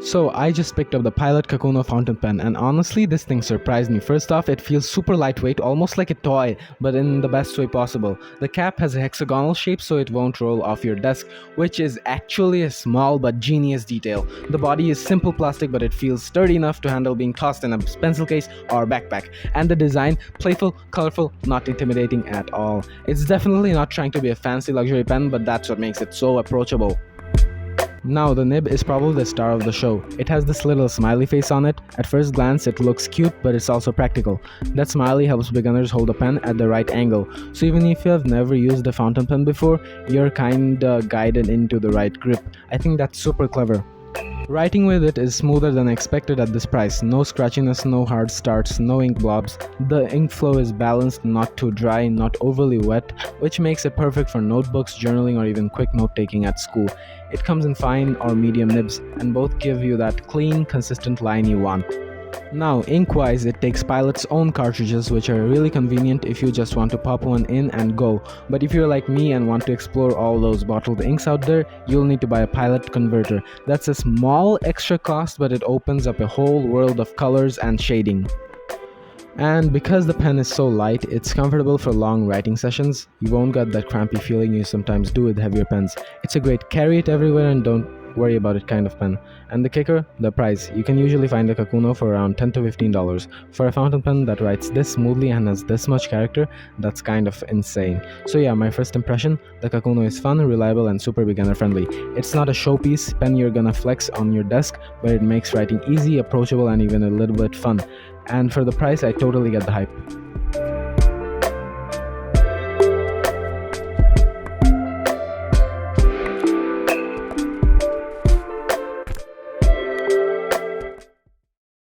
So I just picked up the Pilot Kaküno fountain pen, and honestly this thing surprised me. First off, it feels super lightweight, almost like a toy, but in the best way possible. The cap has a hexagonal shape so it won't roll off your desk, which is actually a small but genius detail. The body is simple plastic, but it feels sturdy enough to handle being tossed in a pencil case or backpack. And the design, playful, colorful, not intimidating at all. It's definitely not trying to be a fancy luxury pen, but that's what makes it so approachable. Now the nib is probably the star of the show. It has this little smiley face on it. At first glance it looks cute, but it's also practical. That smiley helps beginners hold a pen at the right angle, so even if you have never used a fountain pen before, you're kinda guided into the right grip. I think that's super clever. Writing with it is smoother than expected at this price. No scratchiness, no hard starts, no ink blobs. The ink flow is balanced, not too dry, not overly wet, which makes it perfect for notebooks, journaling, or even quick note-taking at school. It comes in fine or medium nibs, and both give you that clean, consistent line you want. Now, ink-wise, it takes Pilot's own cartridges, which are really convenient if you just want to pop one in and go. But if you're like me and want to explore all those bottled inks out there, you'll need to buy a Pilot converter. That's a small extra cost, but it opens up a whole world of colors and shading. And because the pen is so light, it's comfortable for long writing sessions. You won't get that crampy feeling you sometimes do with heavier pens. It's a great carry it everywhere and don't worry about it kind of pen. And the kicker, the price. You can usually find a Kaküno for around $10 to $15. For a fountain pen that writes this smoothly and has this much character, that's kind of insane. So yeah, my first impression, the Kaküno is fun, reliable, and super beginner friendly. It's not a showpiece pen you're gonna flex on your desk, but it makes writing easy, approachable, and even a little bit fun. And for the price, I totally get the hype.